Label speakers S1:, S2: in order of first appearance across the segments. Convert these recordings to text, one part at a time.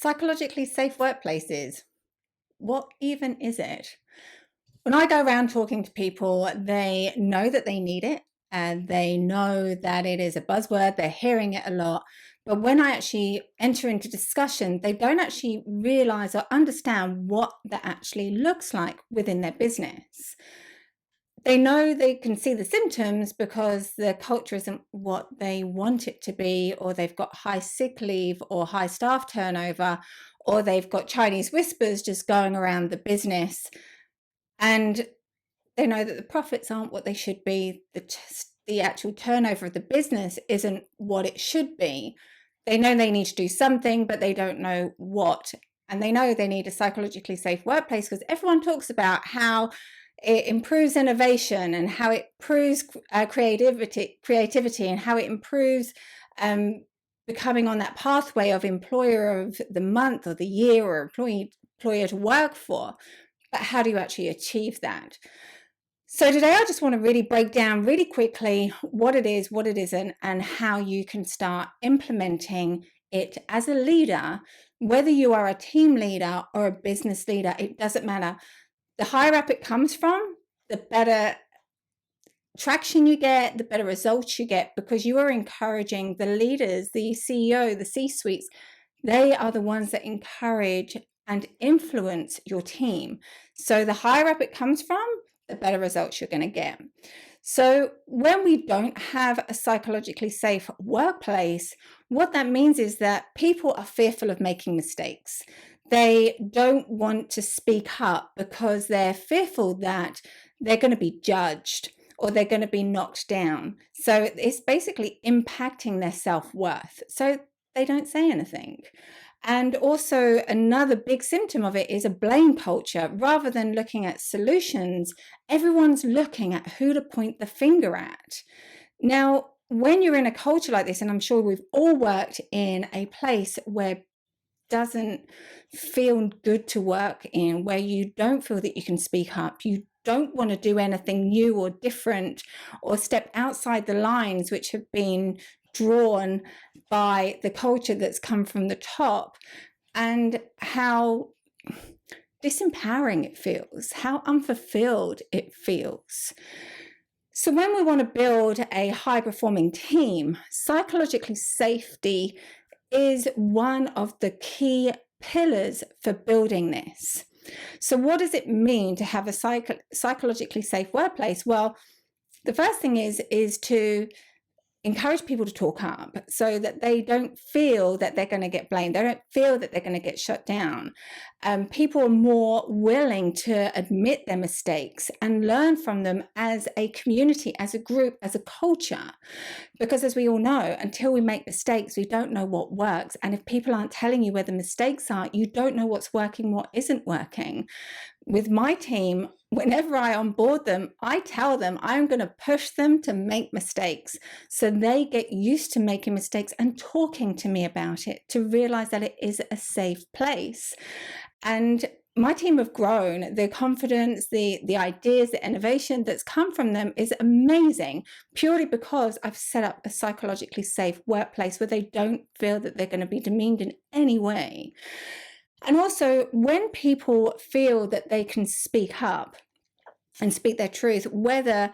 S1: Psychologically safe workplaces. What even is it? When I go around talking to people, they know that they need it and they know that it is a buzzword. They're hearing it a lot. But when I actually enter into discussion, they don't actually realize or understand what that actually looks like within their business. They know they can see the symptoms because their culture isn't what they want it to be, or they've got high sick leave or high staff turnover, or they've got Chinese whispers just going around the business. And they know that the profits aren't what they should be. The actual turnover of the business isn't what it should be. They know they need to do something, but they don't know what. And they know they need a psychologically safe workplace because everyone talks about how it improves innovation and how it improves creativity and how it improves becoming on that pathway of employer of the month or the year or employer to work for. But how do you actually achieve that? So today I just want to really break down really quickly what it is, what it isn't, and how you can start implementing it as a leader. Whether you are a team leader or a business leader, it doesn't matter. The higher up it comes from, the better traction you get, the better results you get, because you are encouraging the leaders, the CEO, the C-suites. They are the ones that encourage and influence your team. So the higher up it comes from, the better results you're going to get. So when we don't have a psychologically safe workplace, what that means is that people are fearful of making mistakes. They don't want to speak up because they're fearful that they're going to be judged or they're going to be knocked down. So it's basically impacting their self-worth. So they don't say anything. And also another big symptom of it is a blame culture. Rather than looking at solutions, everyone's looking at who to point the finger at. Now, when you're in a culture like this, and I'm sure we've all worked in a place where it doesn't feel good to work in, where you don't feel that you can speak up, you don't want to do anything new or different or step outside the lines which have been drawn by the culture that's come from the top, and how disempowering it feels, how unfulfilled it feels. So when we want to build a high-performing team, psychologically safety is one of the key pillars for building this. So what does it mean to have a psychologically safe workplace? Well, the first thing is to encourage people to talk up so that they don't feel that they're going to get blamed. They don't feel that they're going to get shut down. People are more willing to admit their mistakes and learn from them as a community, as a group, as a culture. Because as we all know, until we make mistakes, we don't know what works. And if people aren't telling you where the mistakes are, you don't know what's working, what isn't working. With my team, whenever I onboard them, I tell them I'm going to push them to make mistakes so they get used to making mistakes and talking to me about it, to realize that it is a safe place. And my team have grown. The confidence, the ideas, the innovation that's come from them is amazing, purely because I've set up a psychologically safe workplace where they don't feel that they're going to be demeaned in any way. And also, when people feel that they can speak up and speak their truth, whether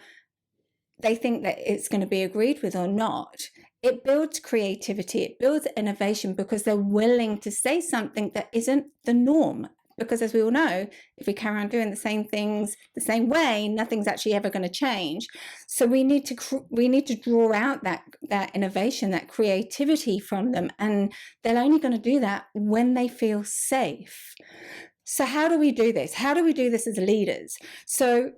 S1: they think that it's going to be agreed with or not, it builds creativity, it builds innovation, because they're willing to say something that isn't the norm. Because as we all know, if we carry on doing the same things the same way, nothing's actually ever going to change. So we need to draw out that innovation, that creativity from them, and they're only going to do that when they feel safe. So how do we do this? How do we do this as leaders? So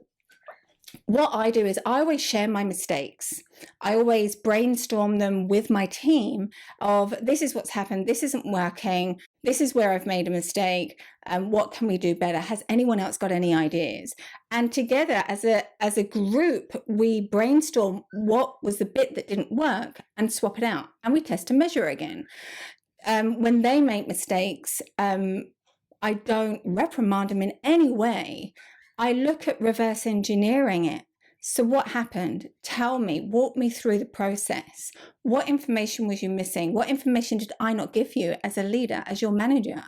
S1: what I do is I always share my mistakes. I always brainstorm them with my team of, this is what's happened, this isn't working, this is where I've made a mistake, and what can we do better? Has anyone else got any ideas? And together as a group, we brainstorm what was the bit that didn't work and swap it out, and we test and measure again. When they make mistakes, I don't reprimand them in any way. I look at reverse engineering it. So what happened? Tell me, walk me through the process. What information was you missing? What information did I not give you as a leader, as your manager?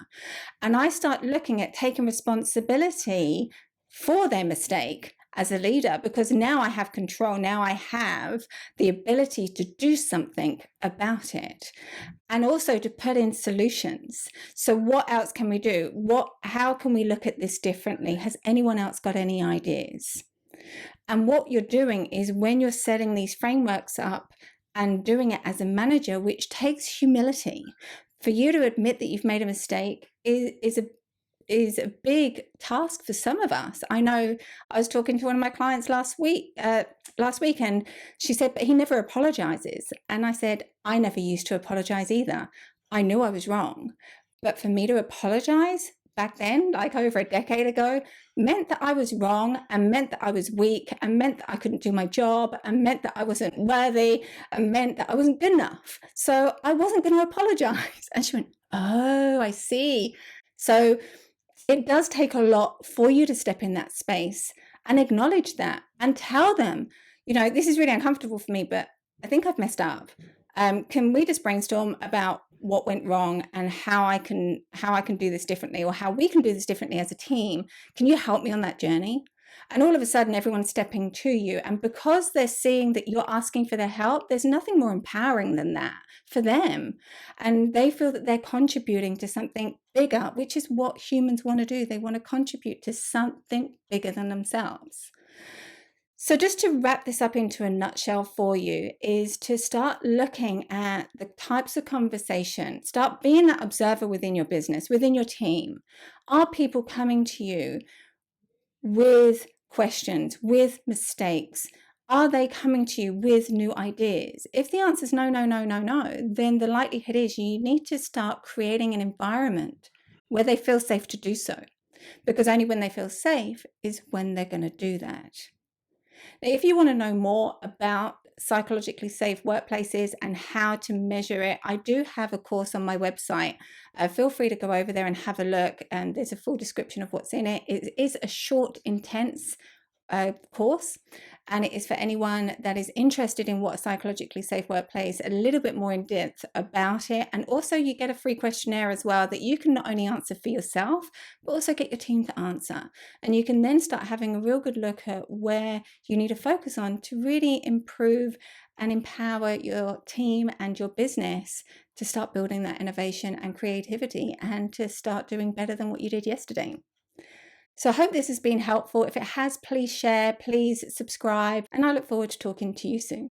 S1: And I start looking at taking responsibility for their mistake as a leader, because now I have control. Now I have the ability to do something about it, and also to put in solutions. So what else can we do? How can we look at this differently? Has anyone else got any ideas? And what you're doing is, when you're setting these frameworks up and doing it as a manager, which takes humility, for you to admit that you've made a mistake is a big task for some of us. I know I was talking to one of my clients last week, and she said, but he never apologizes. And I said, I never used to apologize either. I knew I was wrong. But for me to apologize back then, like over a decade ago, meant that I was wrong, and meant that I was weak, and meant that I couldn't do my job, and meant that I wasn't worthy, and meant that I wasn't good enough. So I wasn't going to apologize. And she went, oh, I see. So it does take a lot for you to step in that space and acknowledge that and tell them, this is really uncomfortable for me, but I think I've messed up. Can we just brainstorm about what went wrong and how I can do this differently, or how we can do this differently as a team? Can you help me on that journey? And all of a sudden, everyone's stepping to you. And because they're seeing that you're asking for their help, there's nothing more empowering than that for them. And they feel that they're contributing to something bigger, which is what humans want to do. They want to contribute to something bigger than themselves. So just to wrap this up into a nutshell for you, is to start looking at the types of conversation, start being that observer within your business, within your team. Are people coming to you with questions, with mistakes? Are they coming to you with new ideas? If the answer is no, no, no, no, no, then the likelihood is you need to start creating an environment where they feel safe to do so. Because only when they feel safe is when they're going to do that. Now, if you want to know more about psychologically safe workplaces and how to measure it, I do have a course on my website. Feel free to go over there and have a look, and there's a full description of what's in it. It is a short, intense course, and it is for anyone that is interested in what a psychologically safe workplace, a little bit more in depth about it. And also you get a free questionnaire as well that you can not only answer for yourself, but also get your team to answer. And you can then start having a real good look at where you need to focus on to really improve and empower your team and your business to start building that innovation and creativity, and to start doing better than what you did yesterday. So I hope this has been helpful. If it has, please share, please subscribe, and I look forward to talking to you soon.